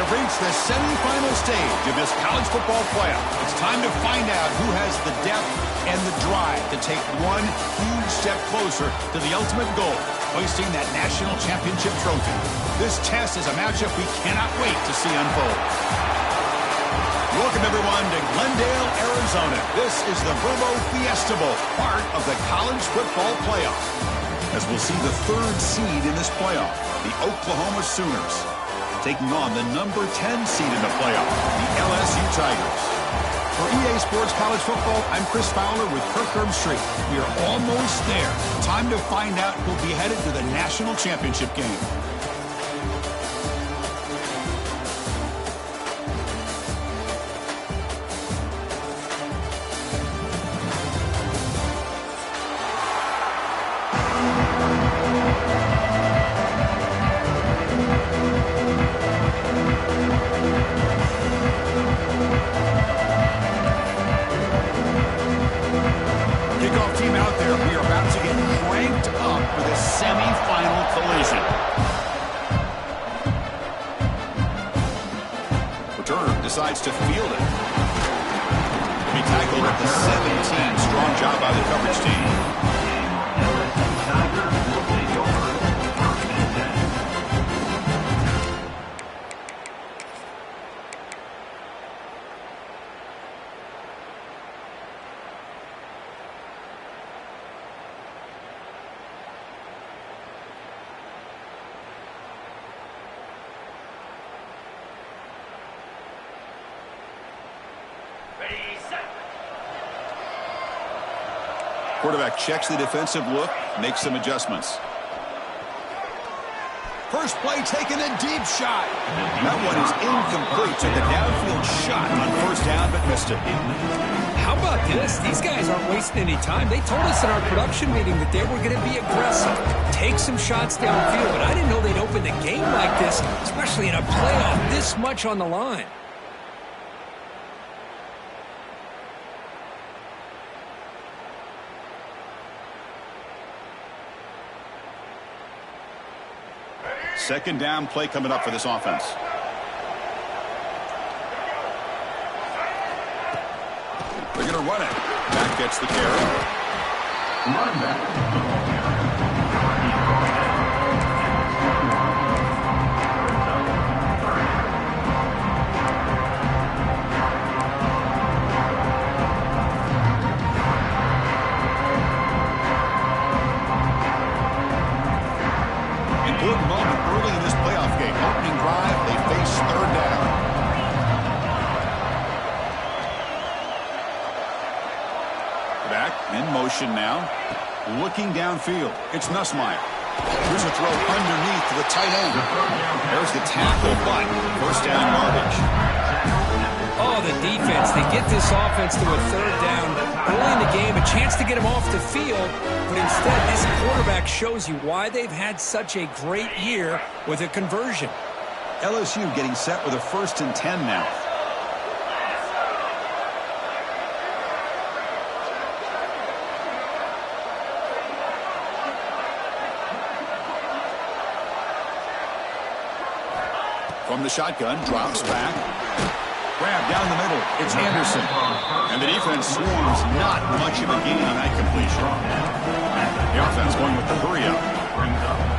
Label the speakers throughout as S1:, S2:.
S1: have reached the semifinal stage of this college football playoff. It's time to find out who has the depth and the drive to take one huge step closer to the ultimate goal, hoisting that national championship trophy. This test is a matchup we cannot wait to see unfold. Welcome, everyone, to Glendale, Arizona. This is the Verbo Fiesta Bowl, part of the college football playoff. As we'll see the third seed in this playoff, the Oklahoma Sooners, taking on the number 10 seed in the playoff, the LSU Tigers. For EA Sports College Football, I'm Chris Fowler with Kirk Herbstreit. We are almost there. Time to find out who'll be headed to the national championship game. Decides to field it. Be tackled at the 17. Strong job by the coverage team. Quarterback checks the defensive look, makes some adjustments. First play taken, a deep shot. That one is incomplete. Took a downfield shot on first down, but missed it.
S2: How about this? These guys aren't wasting any time. They told us in our production meeting that they were going to be aggressive, take some shots downfield, but I didn't know they'd open the game like this, especially in a playoff this much on the line.
S1: Second down play coming up for this offense. They're going to run it. Back gets the carry. Running back. Important moment early in this playoff game. Opening drive, they face third down. Back in motion now. Looking downfield. It's Nussmeier. Here's a throw underneath to the tight end. There's the tackle, but first down yardage.
S2: Oh, the defense. They get this offense to a third down early in the game, a chance to get them off the field, but instead this quarterback shows you why they've had such a great year with a conversion.
S1: LSU getting set with a 1st and 10 now. From the shotgun, drops back. Grab down the middle. It's Anderson. And the defense swarms not much of a gain on that completion. The offense going with the hurry-up.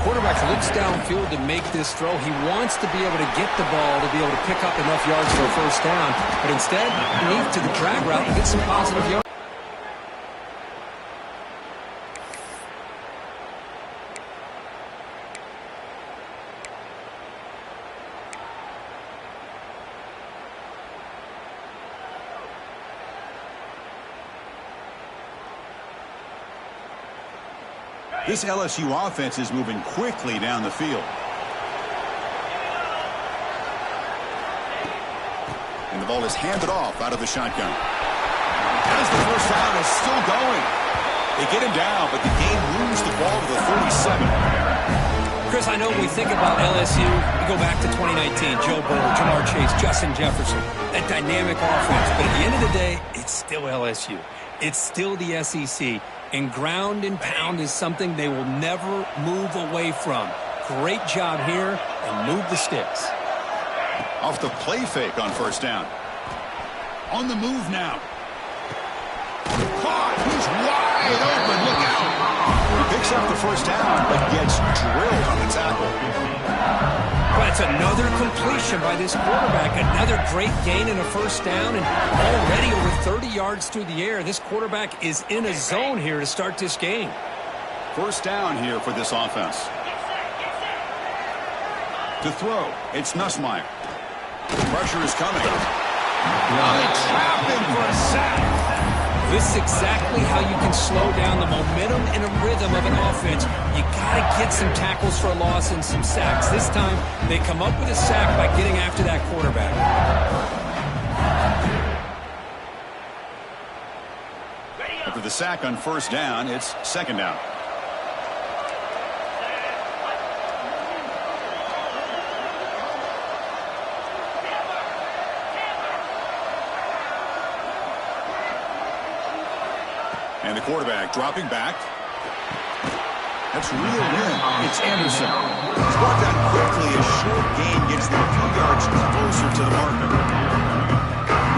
S2: Quarterback looks downfield to make this throw. He wants to be able to get the ball to be able to pick up enough yards for a first down. But instead, he needs to the drag route and get some positive yards.
S1: This LSU offense is moving quickly down the field. And the ball is handed off out of the shotgun. As the first down is still going. They get him down, but the game moves the ball to the 37.
S2: Chris, I know when we think about LSU, we go back to 2019, Joe Burrow, Jamar Chase, Justin Jefferson, that dynamic offense. But at the end of the day, it's still LSU. It's still the SEC. And ground and pound is something they will never move away from. Great job here, and move the sticks.
S1: Off the play fake on first down. On the move now. Caught. He's wide open. Look out. He picks up the first down, but gets drilled on the tackle.
S2: Well, that's another completion by this quarterback. Another great gain in a first down, and already over 30 yards through the air. This quarterback is in a zone here to start this game.
S1: First down here for this offense. To throw, it's Nussmeier. The pressure is coming. Now they trap him for a sack.
S2: This is exactly how you can slow down the momentum and a rhythm of an offense. You got to get some tackles for a loss and some sacks. This time, they come up with a sack by getting after that quarterback.
S1: After the sack on first down, it's second down. And the quarterback dropping back. That's real in. It's Anderson. He's brought down quickly. A short gain gets them a few yards closer to the marker.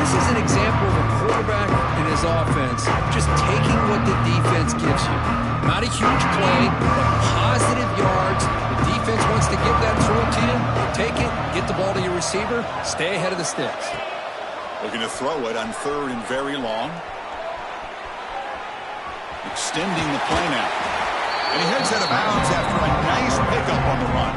S2: This is an example of a quarterback and his offense just taking what the defense gives you. Not a huge play, but positive yards. The defense wants to give that throw to you. Take it, get the ball to your receiver, stay ahead of the sticks.
S1: Looking to throw it on third and very long. Extending the play now. And he heads out of bounds after a nice pickup on the run.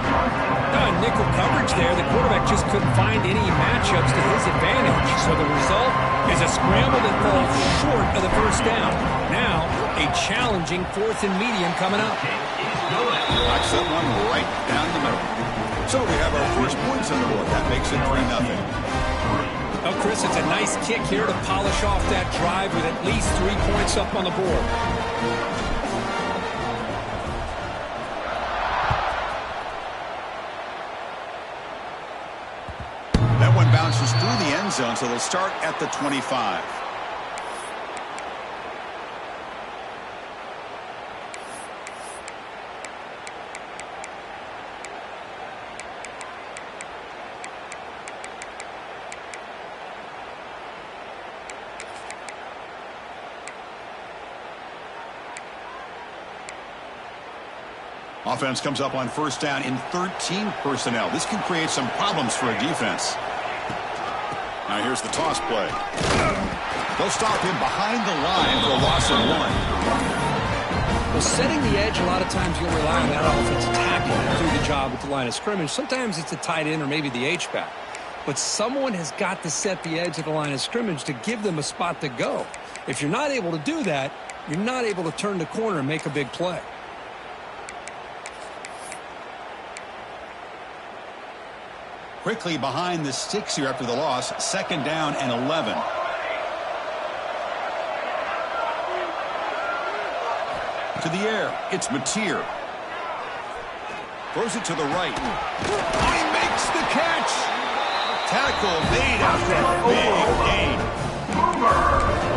S2: Nickel coverage there. The quarterback just couldn't find any matchups to his advantage. So the result is a scramble that falls short of the first down. Now, a challenging fourth and medium coming up.
S1: Knocks that one right down the middle. So we have our first points on the board. That makes it 3-0.
S2: Oh, Chris, it's a nice kick here to polish off that drive with at least 3 points up on the board.
S1: That one bounces through the end zone, so they'll start at the 25. Offense comes up on first down in 13 personnel. This can create some problems for a defense. Now here's the toss play. They'll stop him behind the line for a loss of 1.
S2: Well, setting the edge, a lot of times you'll rely on that offensive tackle to do the job at the line of scrimmage. Sometimes it's a tight end or maybe the H-back. But someone has got to set the edge of the line of scrimmage to give them a spot to go. If you're not able to do that, you're not able to turn the corner and make a big play.
S1: Quickly behind the sticks here after the loss. Second down and 11. To the air. It's Mateer. Throws it to the right. Oh, he makes the catch. Tackle made after a big gain.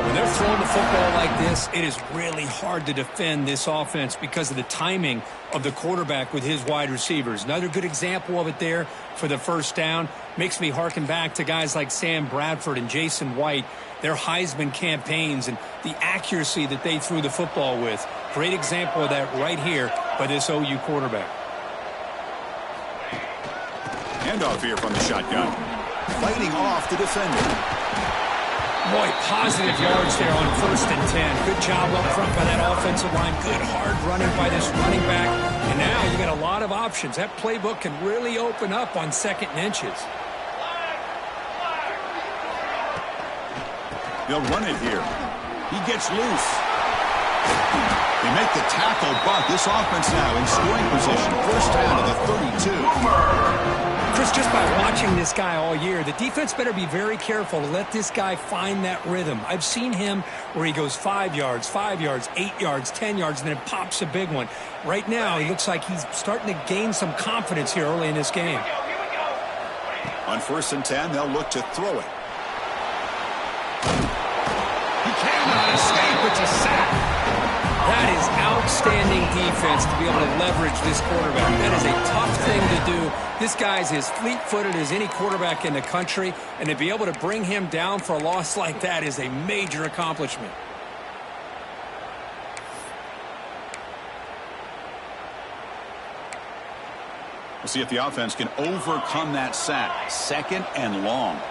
S2: When they're throwing the football like this, it is really hard to defend this offense because of the timing of the quarterback with his wide receivers. Another good example of it there for the first down. Makes me harken back to guys like Sam Bradford and Jason White, their Heisman campaigns and the accuracy that they threw the football with. Great example of that right here by this OU quarterback.
S1: Handoff here from the shotgun. Fighting off the defender.
S2: Boy, positive yards there on first and 10. Good job up front by that offensive line. Good hard running by this running back. And now you got a lot of options. That playbook can really open up on second and inches.
S1: They'll run it here. He gets loose. They make the tackle, but this offense now in scoring position. First down to the 32.
S2: Chris, just by watching this guy all year, the defense better be very careful to let this guy find that rhythm. I've seen him where he goes 5 yards, 8 yards, 10 yards, and then it pops a big one. Right now, he looks like he's starting to gain some confidence here early in this game.
S1: On first and 10, they'll look to throw it. He cannot escape. It's a sack.
S2: That is outstanding defense to be able to leverage this quarterback. That is a tough thing to do. This guy's as fleet-footed as any quarterback in the country, and to be able to bring him down for a loss like that is a major accomplishment.
S1: We'll see if the offense can overcome that sack. 2nd and long.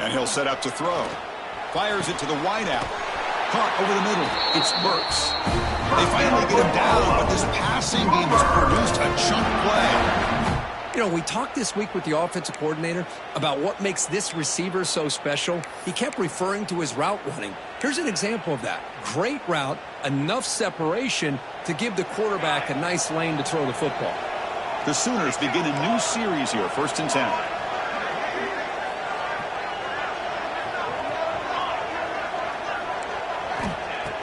S1: And he'll set up to throw. Fires it to the wideout. Caught over the middle. It's Burks. They finally get him down, but this passing game has produced a chunk play.
S2: You know, we talked this week with the offensive coordinator about what makes this receiver so special. He kept referring to his route running. Here's an example of that. Great route, enough separation to give the quarterback a nice lane to throw the football.
S1: The Sooners begin a new series here, 1st and 10.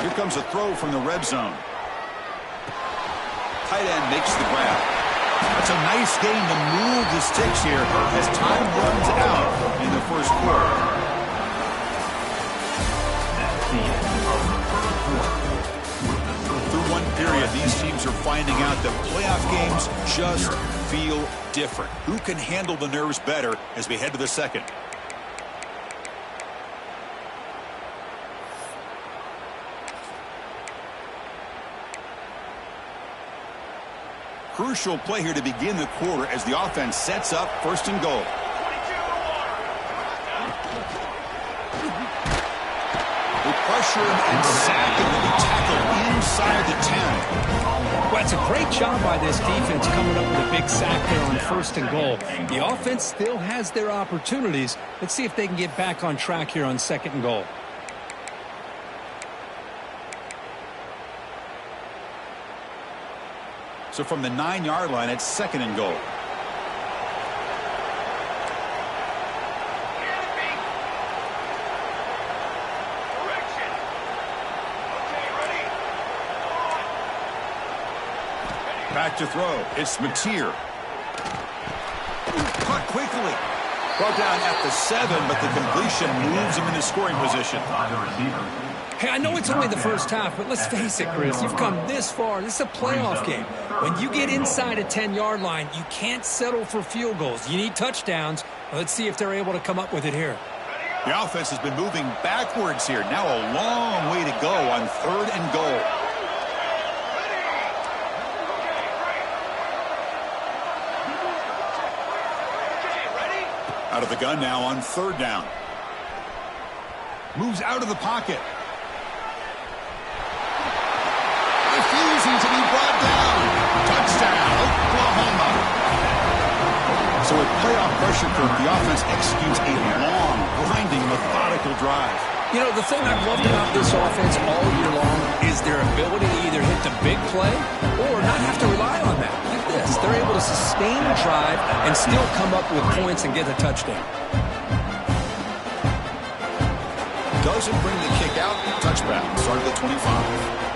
S1: Here comes a throw from the red zone. Tight end makes the grab. That's a nice game to move the sticks here as time runs out in the 1st quarter. Through one period, these teams are finding out that playoff games just feel different. Who can handle the nerves better as we head to the 2nd? Crucial play here to begin the quarter as the offense sets up 1st and goal. They pressure him and sack him to be tackled inside the 10.
S2: Well, it's a great job by this defense coming up with a big sack there on 1st and goal. The offense still has their opportunities. Let's see if they can get back on track here on 2nd and goal.
S1: So from the 9-yard line, it's 2nd and goal. Back to throw. It's Mateer. Caught quickly. Brought down at the 7, but the completion moves him into scoring position.
S2: Hey, I know it's only the 1st half, but let's face it, Chris. You've come this far. This is a playoff game. When you get inside a 10-yard line, you can't settle for field goals. You need touchdowns. Let's see if they're able to come up with it here.
S1: The offense has been moving backwards here. Now a long way to go on 3rd and goal. Out of the gun now on 3rd down. Moves out of the pocket. Refusing to be brought down. Touchdown, Oklahoma. So with playoff pressure curve, the offense executes a long, grinding, methodical drive.
S2: You know, the thing I've loved about this offense all year long is their ability to either hit the big play or not have to rely on that. Like this. They're able to sustain a drive and still come up with points and get a touchdown.
S1: Doesn't bring the kick out. Touchback. Start at the 25.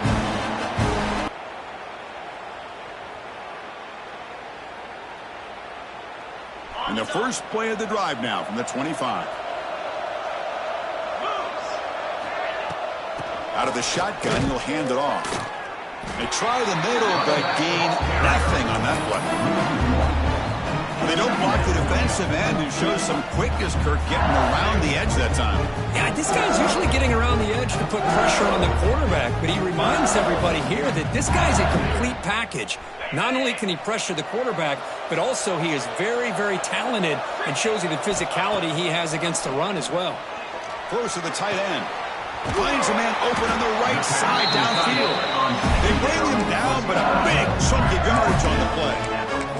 S1: And the first play of the drive now from the 25. Out of the shotgun, he'll hand it off. They try the middle, but gain nothing on that play. They don't block the defensive end, who shows some quickness, Kirk, getting around the edge that time.
S2: Yeah, this guy's usually getting around the edge to put pressure on the quarterback, but he reminds everybody here that this guy's a complete package. Not only can he pressure the quarterback, but also he is very, very talented and shows you the physicality he has against the run as well.
S1: Close to the tight end. Finds a man open on the right side downfield. They bring him down, but a big chunk of yardage on the play.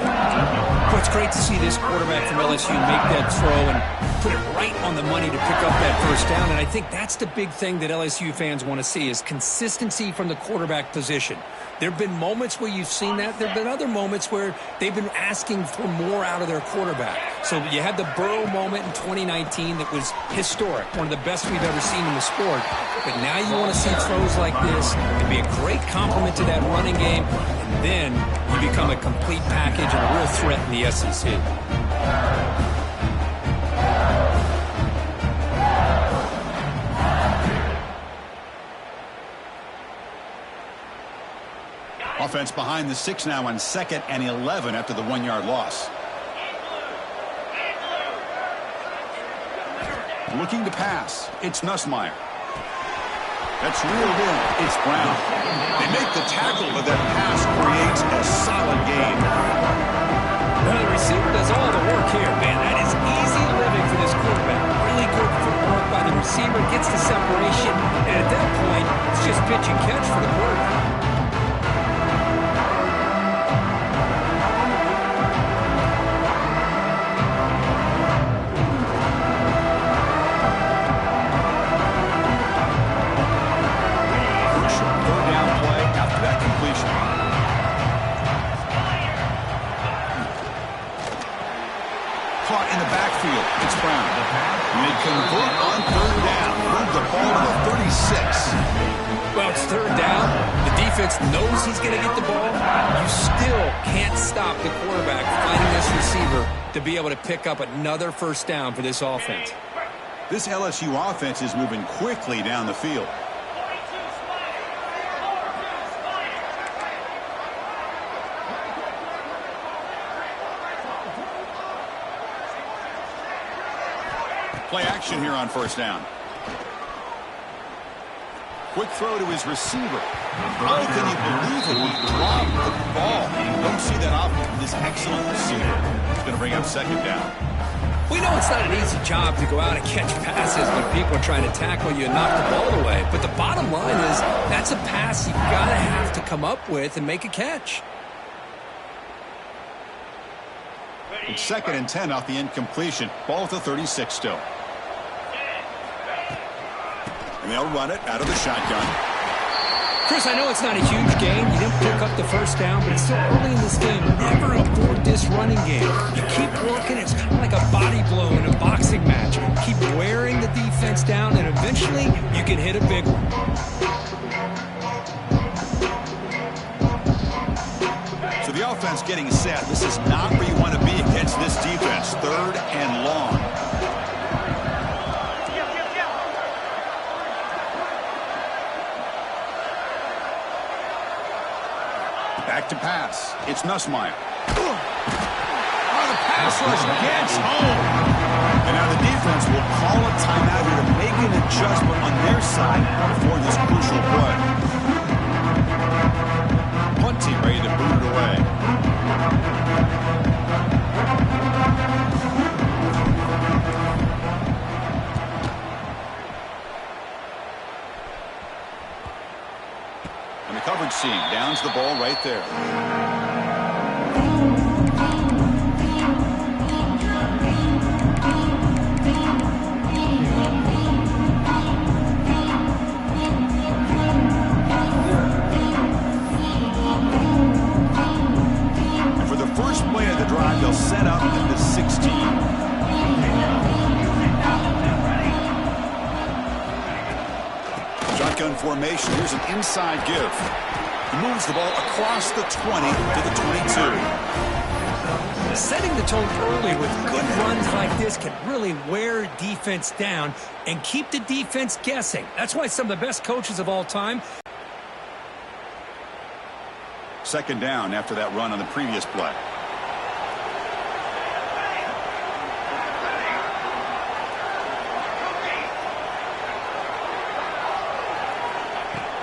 S2: Well, it's great to see this quarterback from LSU make that throw and put it right on the money to pick up that 1st down. And I think that's the big thing that LSU fans want to see is consistency from the quarterback position. There have been moments where you've seen that. There have been other moments where they've been asking for more out of their quarterback. So you had the Burrow moment in 2019 that was historic, one of the best we've ever seen in the sport. But now you want to see throws like this. It'd be a great compliment to that running game. And then you become a complete package and a real threat in the SEC.
S1: Offense behind the 6 now on 2nd and 11 after the 1-yard loss. Looking to pass. It's Nussmeier. That's reeled in. It's Brown. They make the tackle, but that pass creates a solid gain.
S2: Well, the receiver does all the work here, man. That is easy living for this quarterback. Really good footwork by the receiver. Gets the separation. And at that point, it's just pitch and catch for the quarterback.
S1: Caught in the backfield. It's Brown. And they convert on 3rd down. Move the ball to the 36.
S2: Well, it's 3rd down. The defense knows he's going to get the ball. You still can't stop the quarterback finding this receiver to be able to pick up another 1st down for this offense.
S1: This LSU offense is moving quickly down the field. Play action here on 1st down. Quick throw to his receiver. How can you believe it? He dropped the ball. You don't see that often from this excellent receiver. He's going to bring up 2nd down.
S2: We know it's not an easy job to go out and catch passes when people are trying to tackle you and knock the ball away. But the bottom line is that's a pass you've got to have to come up with and make a catch.
S1: It's 2nd and 10 off the incompletion. Ball at the 36 still. And they'll run it out of the shotgun.
S2: Chris, I know it's not a huge game. You didn't pick up the 1st down, but it's so early in this game. Never abort this running game. You keep working. It's kind of like a body blow in a boxing match. Keep wearing the defense down, and eventually you can hit a big one.
S1: So the offense getting set. This is not where you want to be against this defense. 3rd and long. Back to pass. It's Nussmeier. Oh, the pass rush gets home. And now the defense will call a timeout here to make an adjustment on their side before this crucial play. Punt team ready to boot it away. And the coverage team downs the ball right there. And for the first play of the drive, they'll set up at the 16. Shotgun formation. Here's an inside give. He moves the ball across the 20 to the 22.
S2: Setting the tone early with good runs like this can really wear defense down and keep the defense guessing. That's why some of the best coaches of all time.
S1: 2nd down after that run on the previous play.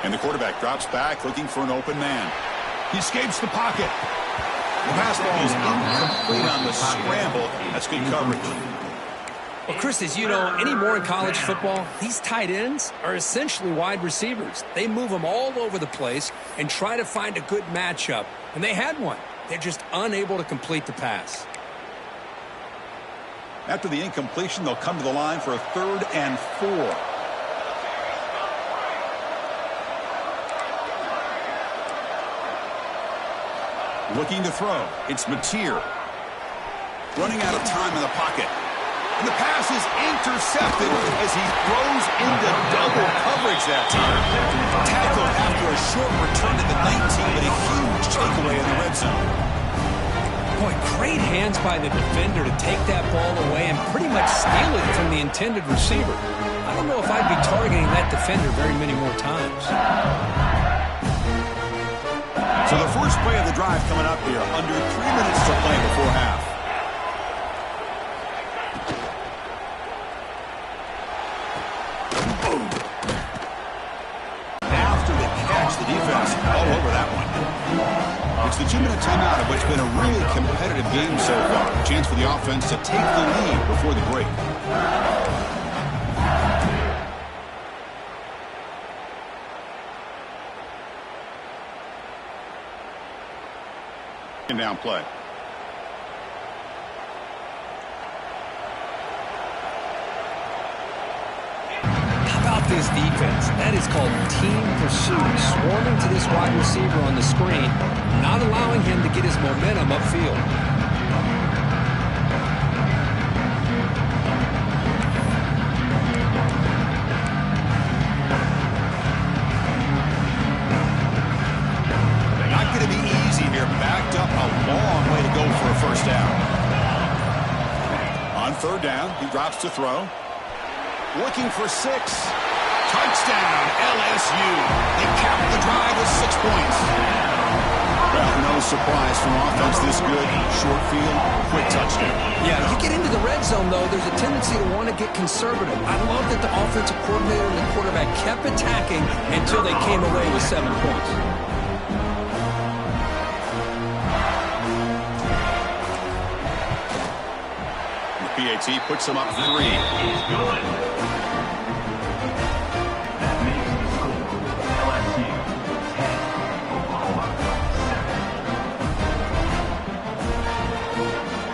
S1: And the quarterback drops back looking for an open man. He escapes the pocket. The pass ball is incomplete on the scramble. That's good coverage.
S2: Well, Chris, as you know, anymore in college football, these tight ends are essentially wide receivers. They move them all over the place and try to find a good matchup. And they had one. They're just unable to complete the pass.
S1: After the incompletion, they'll come to the line for a 3rd and 4. Looking to throw. It's Mateer. Running out of time in the pocket. And the pass is intercepted as he throws into double coverage that time. Tackled after a short return to the 19, but a huge takeaway in the red zone.
S2: Boy, great hands by the defender to take that ball away and pretty much steal it from the intended receiver. I don't know if I'd be targeting that defender very many more times.
S1: So the first play of the drive coming up here. Under 3 minutes to play before half. After the catch, the defense all over that one. It's the 2-minute timeout of what's been a really competitive game so far. A chance for the offense to take the lead before the break. Down play.
S2: How about this defense? That is called team pursuit. Swarming to this wide receiver on the screen, not allowing him to get his momentum upfield.
S1: Backed up a long way to go for a first down. On third down, he drops to throw. Looking for 6. Touchdown, LSU. They cap the drive with 6 points. Well, no surprise from offense this good. Short field, quick touchdown.
S2: Yeah, you get into the red zone, though, there's a tendency to want to get conservative. I love that the offensive coordinator and the quarterback kept attacking until they came away with 7 points.
S1: PAT puts him up 3.